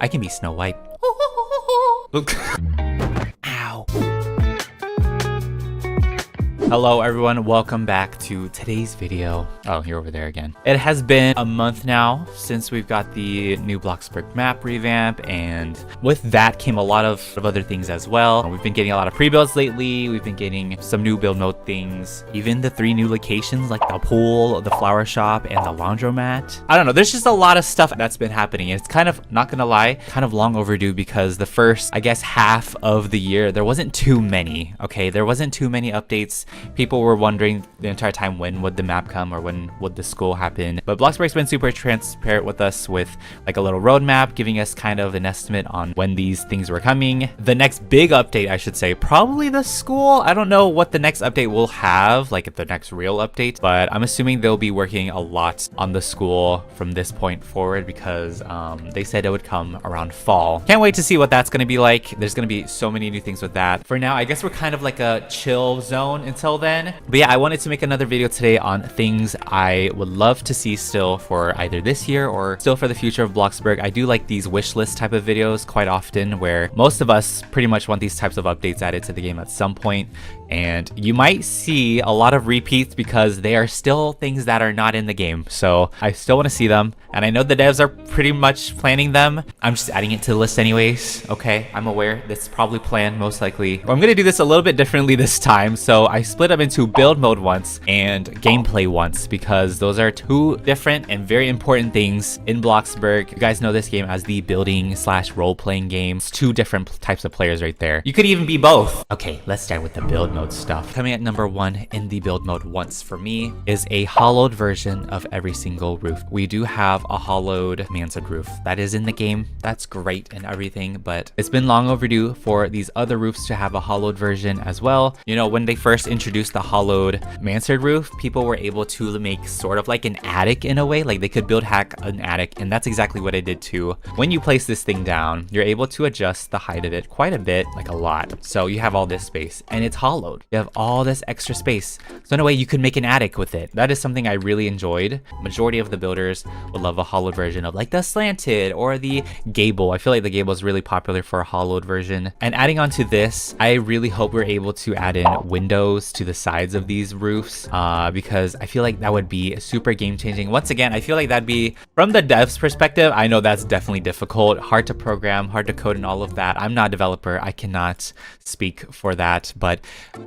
I can be Snow White. Ow. Hello everyone, welcome back to today's video. Oh, you're over there again. It has been a month now since we've got the new Bloxburg map revamp, and with that came a lot of other things as well. We've been getting a lot of pre-builds lately. We've been getting some new build mode things, even the 3 new locations like the pool, the flower shop, and the laundromat. I don't know, there's just a lot of stuff that's been happening. It's kind of, not gonna lie, kind of long overdue because the first, I guess, half of the year, there wasn't too many, okay? There wasn't too many updates. People were wondering the entire time when would the map come or when would the school happen. But Bloxburg's been super transparent with us with like a little roadmap, giving us kind of an estimate on when these things were coming. The next big update, I should say, probably the school. I don't know what the next update will have, like the next real update, but I'm assuming they'll be working a lot on the school from this point forward because they said it would come around fall. Can't wait to see what that's going to be like. There's going to be so many new things with that. For now, I guess we're kind of like a chill zone until then. But yeah, I wanted to make another video today on things I would love to see still for either this year or still for the future of Bloxburg. I do like these wish list type of videos quite often where most of us pretty much want these types of updates added to the game at some point. And you might see a lot of repeats because they are still things that are not in the game. So I still want to see them. And I know the devs are pretty much planning them. I'm just adding it to the list anyways. Okay, I'm aware that's probably planned most likely. I'm going to do this a little bit differently this time. So I split them into build mode once and gameplay once because those are 2 different and very important things in Bloxburg. You guys know this game as the building / role-playing game. It's 2 different types of players right there. You could even be both. Okay, let's start with the build mode stuff. Coming at number 1 in the build mode once for me is a hollowed version of every single roof. We do have a hollowed mansard roof that is in the game. That's great and everything, but it's been long overdue for these other roofs to have a hollowed version as well. You know, when they first introduced the hollowed mansard roof, people were able to make sort of like an attic in a way, like they could build hack an attic, and that's exactly what I did too. When you place this thing down, you're able to adjust the height of it quite a bit, like a lot. So you have all this space and it's hollowed. You have all this extra space. So in a way you could make an attic with it. That is something I really enjoyed. Majority of the builders would love a hollowed version of like the slanted or the gable. I feel like the gable is really popular for a hollowed version. And adding on to this, I really hope we're able to add in windows to the sides of these roofs because I feel like that would be super game changing. Once again, I feel like that'd be, from the devs perspective, I know that's definitely difficult, hard to program, hard to code and all of that. I'm not a developer, I cannot speak for that, but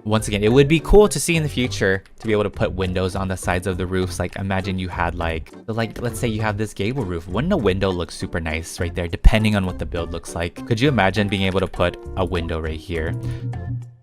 once again, it would be cool to see in the future to be able to put windows on the sides of the roofs. Like imagine you had like let's say you have this gable roof. Wouldn't a window look super nice right there, depending on what the build looks like? Could you imagine being able to put a window right here?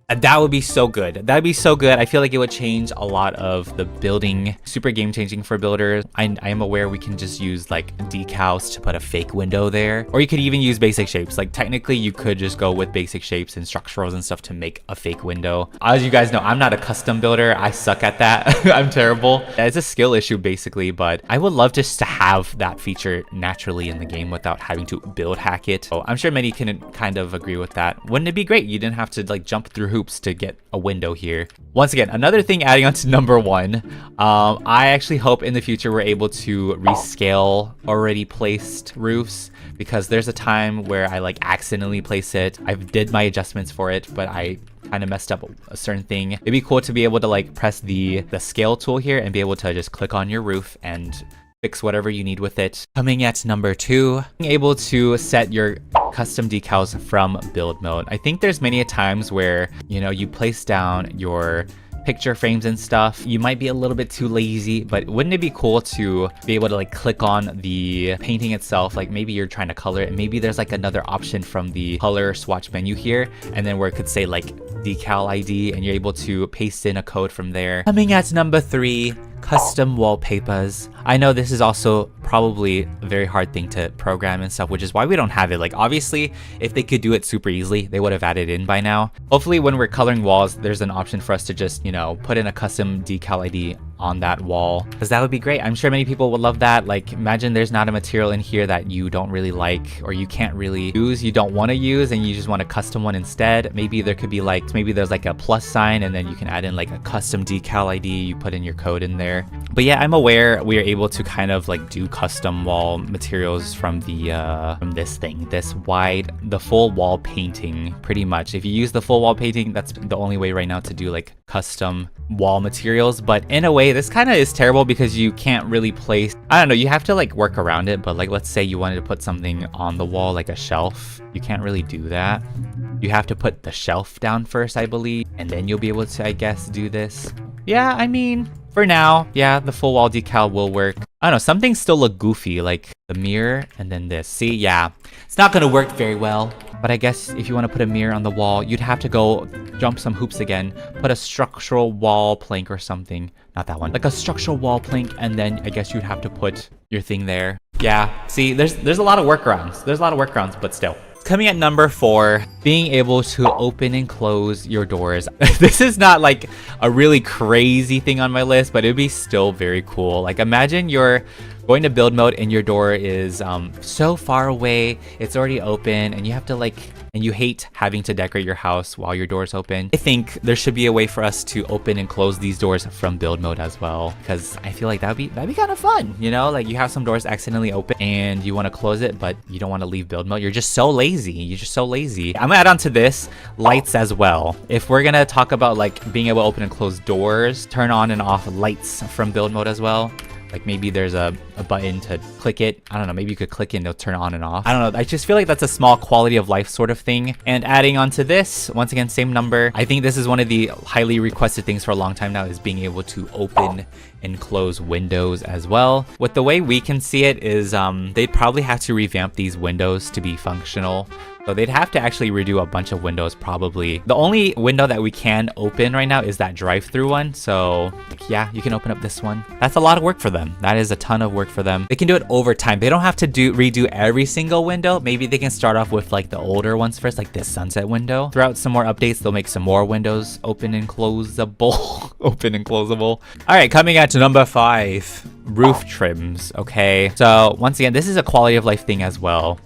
That would be so good. That'd be so good. I feel like it would change a lot of the building. Super game changing for builders. I am aware we can just use like decals to put a fake window there, or you could even use basic shapes. Like technically you could just go with basic shapes and structurals and stuff to make a fake window. As you guys know, I'm not a custom builder. I suck at that. I'm terrible. It's a skill issue basically, but I would love just to have that feature naturally in the game without having to build hack it. So I'm sure many can kind of agree with that. Wouldn't it be great? You didn't have to like jump through hoops to get a window here. Once again, another thing adding on to number 1, I actually hope in the future we're able to rescale already placed roofs, because there's a time where I like accidentally place it. I did my adjustments for it, but I kind of messed up a certain thing. It'd be cool to be able to like press the scale tool here and be able to just click on your roof and fix whatever you need with it. Coming at number 2, being able to set your custom decals from build mode. I think there's many a times where, you know, you place down your picture frames and stuff. You might be a little bit too lazy, but wouldn't it be cool to be able to like click on the painting itself? Like maybe you're trying to color it and maybe there's like another option from the color swatch menu here, and then where it could say like decal ID and you're able to paste in a code from there. Coming at number 3, custom wallpapers. I know this is also probably a very hard thing to program and stuff, which is why we don't have it. Like obviously if they could do it super easily, they would have added in by now. Hopefully when we're coloring walls, there's an option for us to just, you know, put in a custom decal ID on that wall, because that would be great. I'm sure many people would love that. Like, imagine there's not a material in here that you don't really like, or you can't really use, you don't want to use, and you just want a custom one instead. Maybe there could be like, maybe there's like a plus sign, and then you can add in like a custom decal ID. You put in your code in there. But yeah, I'm aware we are able to kind of like do custom wall materials from the from this thing, the full wall painting. Pretty much, if you use the full wall painting, that's the only way right now to do like custom wall materials. But in a way, this kind of is terrible because you can't really place, I don't know, you have to like work around it. But like, let's say you wanted to put something on the wall like a shelf, you can't really do that. You have to put the shelf down first, I believe, and then you'll be able to, I guess, do this. Yeah, I mean, for now, yeah, the full wall decal will work. I don't know, some things still look goofy, like the mirror and then this. See, yeah, it's not gonna work very well. But I guess if you want to put a mirror on the wall, you'd have to go jump some hoops again, put a structural wall plank or something. Not that one, like a structural wall plank, and then I guess you'd have to put your thing there. Yeah, see, there's a lot of workarounds. There's a lot of workarounds, but still. Coming at number 4, being able to open and close your doors. This is not like a really crazy thing on my list, but it'd be still very cool. Like, imagine you're going to build mode and your door is so far away, it's already open, and you have to like, and you hate having to decorate your house while your door is open. I think there should be a way for us to open and close these doors from build mode as well, because I feel like that'd be kind of fun, you know? Like, you have some doors accidentally open and you want to close it, but you don't want to leave build mode. You're just so lazy. You're just so lazy. I'm gonna add on to this lights as well. If we're gonna talk about like being able to open and close doors, turn on and off lights from build mode as well. Like, maybe there's a button to click it. I don't know, maybe you could click it and it'll turn on and off. I don't know, I just feel like that's a small quality of life sort of thing. And adding on to this, once again, same number. I think this is one of the highly requested things for a long time now, is being able to open and close windows as well. With the way we can see it is they'd probably have to revamp these windows to be functional. So they'd have to actually redo a bunch of windows probably. The only window that we can open right now is that drive-through one. So yeah, you can open up this one. That's a lot of work for them. That is a ton of work for them. They can do it over time. They don't have to redo every single window. Maybe they can start off with like the older ones first, like this sunset window. Throughout some more updates, they'll make some more windows open and closable. Open and closable. All right, coming at to number 5, roof trims. Okay, so once again, this is a quality of life thing as well.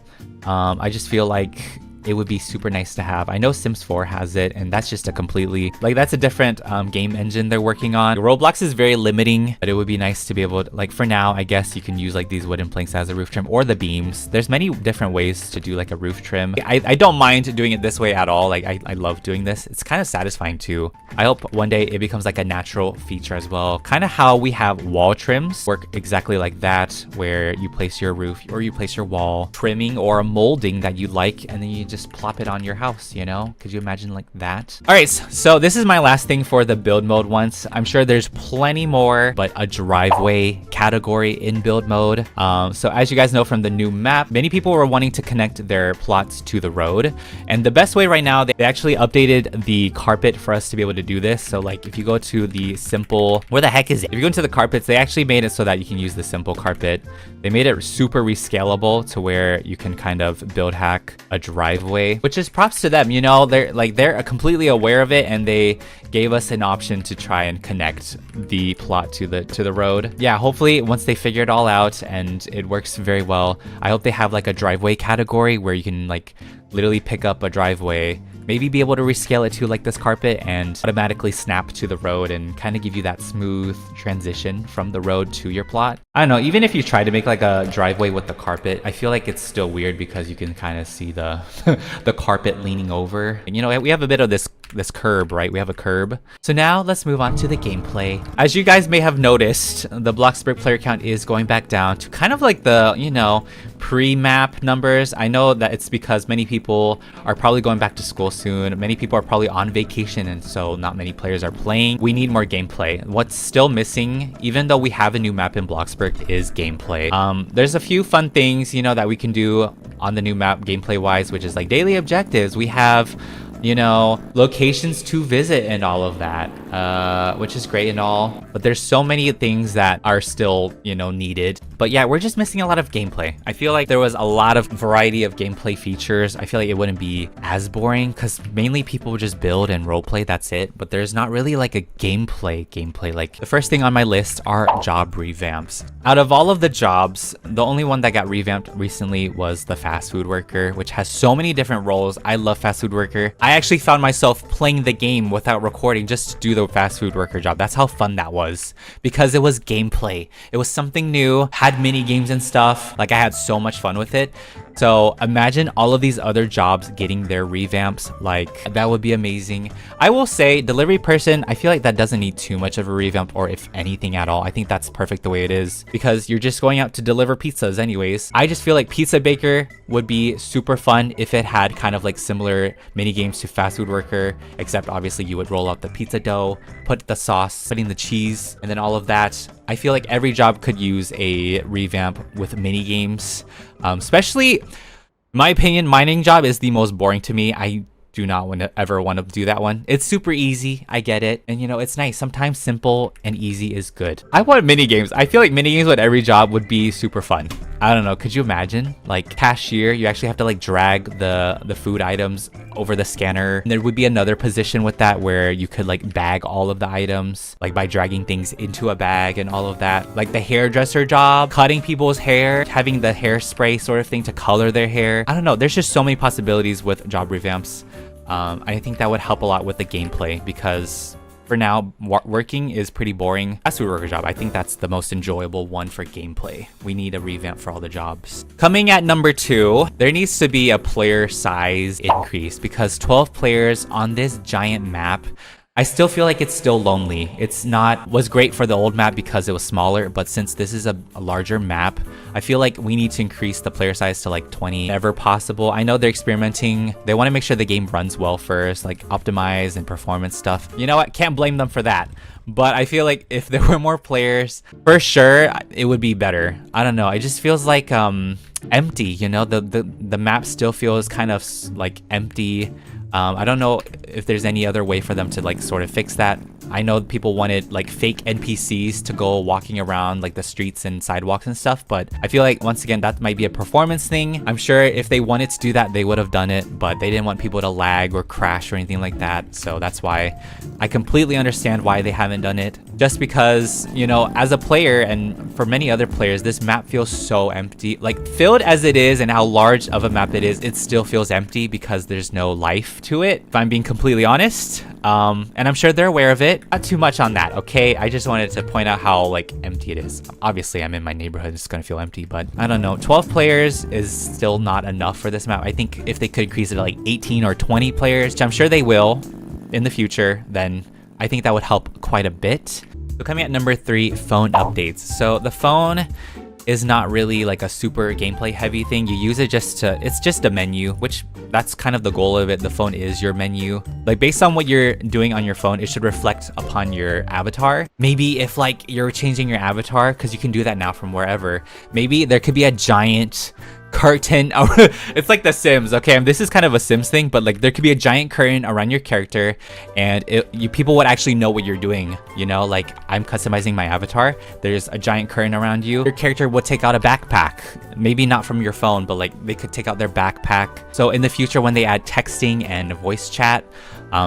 I just feel like it would be super nice to have. I know Sims 4 has it, and that's just a completely, like, that's a different game engine they're working on. Roblox is very limiting, but it would be nice to be able to, like, for now, I guess you can use like these wooden planks as a roof trim, or the beams. There's many different ways to do like a roof trim. I don't mind doing it this way at all. Like, I love doing this. It's kind of satisfying too. I hope one day it becomes like a natural feature as well. Kind of how we have wall trims work exactly like that, where you place your roof or you place your wall trimming or a molding that you like, and then you just plop it on your house, you know? Could you imagine like that? All right, so this is my last thing for the build mode ones. I'm sure there's plenty more, but a driveway category in build mode. So as you guys know from the new map, many people were wanting to connect their plots to the road. And the best way right now, they actually updated the carpet for us to be able to do this. So like if you go to the simple, where the heck is it? If you go into the carpets, they actually made it so that you can use the simple carpet. They made it super rescalable to where you can kind of build hack a driveway, which is props to them. You know, they're completely aware of it, and they gave us an option to try and connect the plot to the road. Yeah, hopefully once they figure it all out and it works very well, I hope they have like a driveway category where you can like literally pick up a driveway, maybe be able to rescale it to like this carpet and automatically snap to the road and kind of give you that smooth transition from the road to your plot. I don't know, even if you try to make like a driveway with the carpet, I feel like it's still weird because you can kind of see the the carpet leaning over. And you know, we have a bit of this curb, right? We have a curb. So now let's move on to the gameplay. As you guys may have noticed, the Bloxburg player count is going back down to kind of like the, you know, pre-map numbers. I know that it's because many people are probably going back to school soon. Many people are probably on vacation, and so not many players are playing. We need more gameplay. What's still missing, even though we have a new map in Bloxburg, is gameplay. There's a few fun things, you know, that we can do on the new map gameplay wise, which is like daily objectives. We have, you know, locations to visit and all of that, which is great and all, but there's so many things that are still, you know, needed. But yeah, we're just missing a lot of gameplay. I feel like there was a lot of variety of gameplay features. I feel like it wouldn't be as boring because mainly people would just build and roleplay, that's it. But there's not really like a gameplay. Like the first thing on my list are job revamps. Out of all of the jobs, the only one that got revamped recently was the fast food worker, which has so many different roles. I love fast food worker. I actually found myself playing the game without recording just to do the fast food worker job. That's how fun that was because it was gameplay. It was something new, had mini games and stuff. Like I had so much fun with it. So imagine all of these other jobs getting their revamps. Like that would be amazing. I will say delivery person, I feel like that doesn't need too much of a revamp, or if anything at all. I think that's perfect the way it is because you're just going out to deliver pizzas anyways. I just feel like pizza baker would be super fun if it had kind of like similar mini games to fast food worker, except obviously you would roll out the pizza dough, put the sauce, putting the cheese, and then all of that. I feel like every job could use a revamp with mini games. Especially, in my opinion, mining job is the most boring to me. I do not ever want to do that one. It's super easy, I get it, and you know, it's nice. Sometimes simple and easy is good. I want mini games. I feel like mini games with every job would be super fun. I don't know, could you imagine? Like cashier, you actually have to like drag the food items over the scanner. And there would be another position with that where you could like bag all of the items, like by dragging things into a bag and all of that. Like the hairdresser job, cutting people's hair, having the hairspray sort of thing to color their hair. I don't know, there's just so many possibilities with job revamps. I think that would help a lot with the gameplay because for now, working is pretty boring. Fast food worker job, I think that's the most enjoyable one for gameplay. We need a revamp for all the jobs. Coming at number 2, there needs to be a player size increase because 12 players on this giant map, I still feel like it's still lonely. It's not, was great for the old map because it was smaller, but since this is a larger map, I feel like we need to increase the player size to like 20 whenever possible. I know they're experimenting. They want to make sure the game runs well first, like optimize and performance stuff. You know what? Can't blame them for that. But I feel like if there were more players, for sure, it would be better. I don't know. It just feels like empty, you know? The map still feels kind of like empty. I don't know if there's any other way for them to like sort of fix that. I know people wanted like fake NPCs to go walking around like the streets and sidewalks and stuff, but I feel like once again that might be a performance thing. I'm sure if they wanted to do that they would have done it, but they didn't want people to lag or crash or anything like that. So that's why I completely understand why they haven't done it. Just because, you know, as a player and for many other players, this map feels so empty. Like filled as it is and how large of a map it is, it still feels empty because there's no life to it, if I'm being completely honest. And I'm sure they're aware of it. Not too much on that, okay? I just wanted to point out how like empty it is. Obviously, I'm in my neighborhood, it's gonna feel empty, but I don't know. 12 players is still not enough for this map. I think if they could increase it to like 18 or 20 players, which I'm sure they will in the future, then I think that would help quite a bit. So coming at number 3, phone updates. So the phone is not really like a super gameplay heavy thing. You use it just to, it's just a menu, which that's kind of the goal of it. The phone is your menu. Like based on what you're doing on your phone, it should reflect upon your avatar. Maybe if like you're changing your avatar, because you can do that now from wherever, maybe there could be a giant curtain. It's like The Sims, okay? This is kind of a Sims thing, but like there could be a giant curtain around your character and people would actually know what you're doing, you know? Like I'm customizing my avatar, there's a giant curtain around you. Your character would take out a backpack, maybe not from your phone, but like they could take out their backpack. So in the future when they add texting and voice chat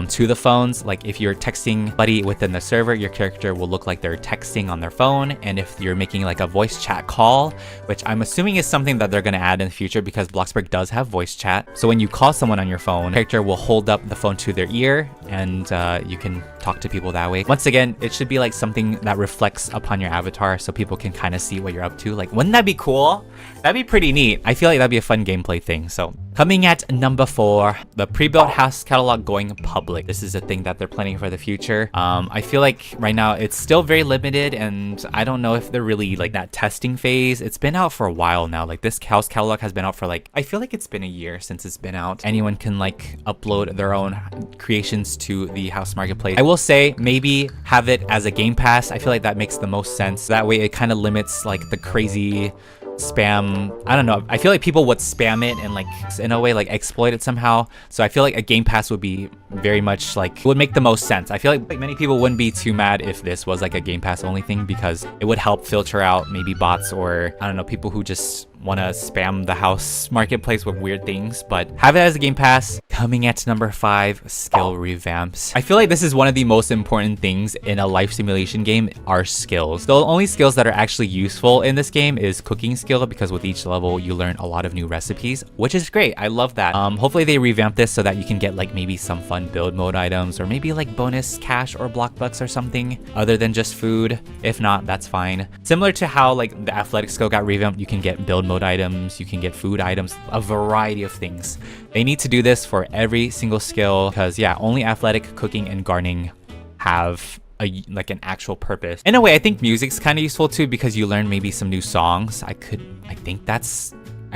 to the phones, like if you're texting somebody within the server, your character will look like they're texting on their phone. And if you're making like a voice chat call, which I'm assuming is something that they're going to add in the future because Bloxburg does have voice chat. So when you call someone on your phone, character will hold up the phone to their ear and you can talk to people that way. Once again, it should be like something that reflects upon your avatar so people can kind of see what you're up to. Like, wouldn't that be cool? That'd be pretty neat. I feel like that'd be a fun gameplay thing. So coming at number 4, the pre-built house catalog going public. This is a thing that they're planning for the future. I feel like right now it's still very limited and I don't know if they're really like that testing phase. It's been out for a while now. Like this house catalog has been out for like, I feel like it's been a year since it's been out. Anyone can like upload their own creations to the house marketplace. I will say maybe have it as a game pass. I feel like that makes the most sense. That way it kind of limits like the crazy spam, I don't know, I feel like people would spam it and like in a way like exploit it somehow. So I feel like a game pass would be very much like, would make the most sense. I feel like many people wouldn't be too mad if this was like a game pass only thing, because it would help filter out maybe bots or I don't know, people who just want to spam the house marketplace with weird things. But have it as a game pass. Coming at number 5, skill revamps. I feel like this is one of the most important things in a life simulation game are skills. The only skills that are actually useful in this game is cooking skill, because with each level you learn a lot of new recipes, which is great. I love that. Hopefully they revamp this so that you can get like maybe some fun build mode items, or maybe like bonus cash or block bucks or something other than just food. If not, that's fine. Similar to how like the athletic skill got revamped, you can get build mode items, you can get food items, a variety of things. They need to do this for every single skill, because yeah, only athletic, cooking, and gardening have like an actual purpose. In a way, I think music's kind of useful too, because you learn maybe some new songs. I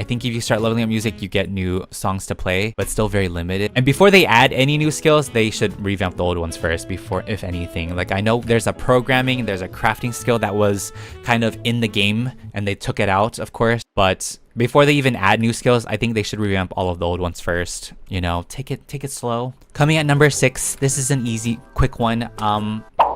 think if you start leveling up music, you get new songs to play, but still very limited. And before they add any new skills, they should revamp the old ones first before, if anything. Like I know there's a programming, there's a crafting skill that was kind of in the game and they took it out, of course. But before they even add new skills, I think they should revamp all of the old ones first. You know, take it slow. Coming at number 6, this is an easy, quick one.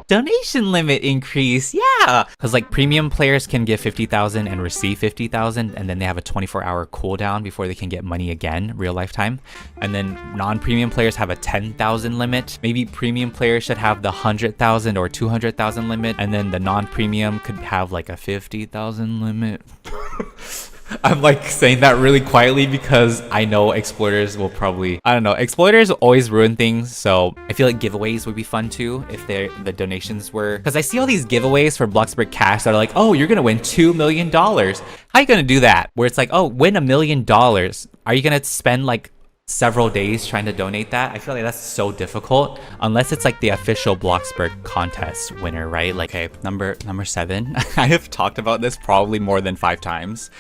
Donation limit increase, yeah! Because like premium players can get 50,000 and receive 50,000, and then they have a 24-hour cooldown before they can get money again, real lifetime. And then non-premium players have a 10,000 limit. Maybe premium players should have the 100,000 or 200,000 limit, and then the non-premium could have like a 50,000 limit. I'm like saying that really quietly because I know exploiters will probably, I don't know, exploiters always ruin things. So I feel like giveaways would be fun too if the donations were, because I see all these giveaways for Bloxburg cash that are like, oh, you're gonna win $2 million. How are you gonna do that? Where it's like, oh, win $1 million. Are you gonna spend like several days trying to donate that? I feel like that's so difficult unless it's like the official Bloxburg contest winner, right? Like, okay, number 7. I have talked about this probably more than 5 times.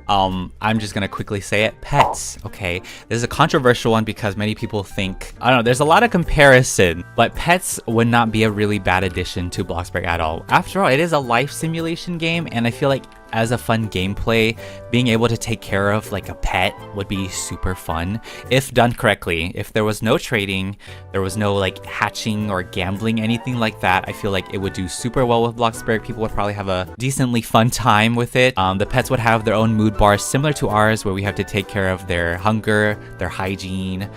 I'm just gonna quickly say it. Pets. Okay, this is a controversial one because many people think, I don't know, there's a lot of comparison, but pets would not be a really bad addition to Bloxburg at all. After all, it is a life simulation game, and I feel like as a fun gameplay, being able to take care of like a pet would be super fun if done correctly. If there was no trading, there was no like hatching or gambling, anything like that, I feel like it would do super well with Bloxburg. People would probably have a decently fun time with it. The pets would have their own mood bars similar to ours, where we have to take care of their hunger, their hygiene.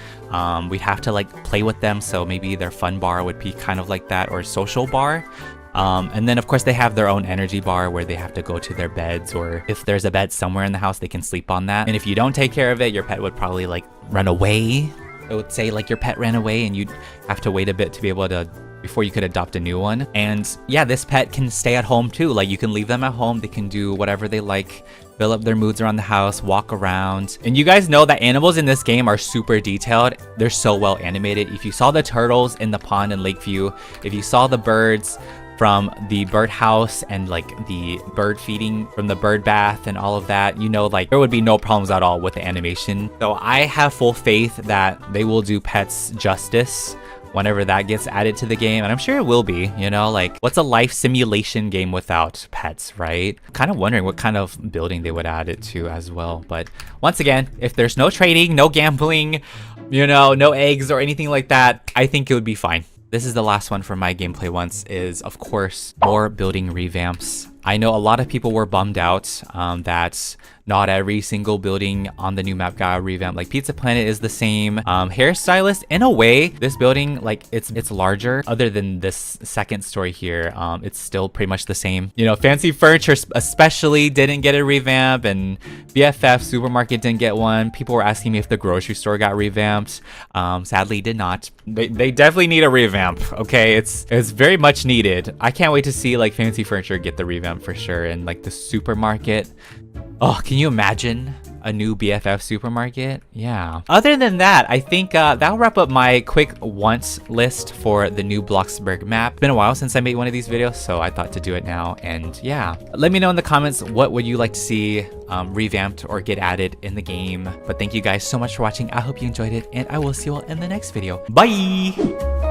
We'd have to like play with them, so maybe their fun bar would be kind of like that, or social bar. And then of course they have their own energy bar where they have to go to their beds, or if there's a bed somewhere in the house, they can sleep on that. And if you don't take care of it, your pet would probably like run away. It would say like your pet ran away and you'd have to wait a bit to be able to, before you could adopt a new one. And yeah, this pet can stay at home too. Like you can leave them at home, they can do whatever they like, fill up their moods around the house, walk around. And you guys know that animals in this game are super detailed. They're so well animated. If you saw the turtles in the pond in Lakeview, if you saw the birds from the birdhouse and like the bird feeding from the bird bath and all of that, you know, like there would be no problems at all with the animation. So I have full faith that they will do pets justice whenever that gets added to the game, and I'm sure it will be. You know, like what's a life simulation game without pets, right? Kind of wondering what kind of building they would add it to as well. But once again, if there's no trading, no gambling, you know, no eggs or anything like that, I think it would be fine. This is the last one for my gameplay once, is of course more building revamps. I know a lot of people were bummed out that not every single building on the new map got revamped. Like Pizza Planet is the same. Hairstylist, in a way, this building, like it's larger. Other than this second story here, it's still pretty much the same. You know, Fancy Furniture especially didn't get a revamp, and BFF Supermarket didn't get one. People were asking me if the grocery store got revamped. Sadly, did not. They definitely need a revamp. Okay, it's very much needed. I can't wait to see like Fancy Furniture get the revamp for sure, and like the supermarket. Oh, can you imagine a new BFF supermarket? Yeah. Other than that, I think that'll wrap up my quick wants list for the new Bloxburg map. It's been a while since I made one of these videos, so I thought to do it now. And yeah, let me know in the comments, what would you like to see revamped or get added in the game. But thank you guys so much for watching. I hope you enjoyed it, and I will see you all in the next video. Bye!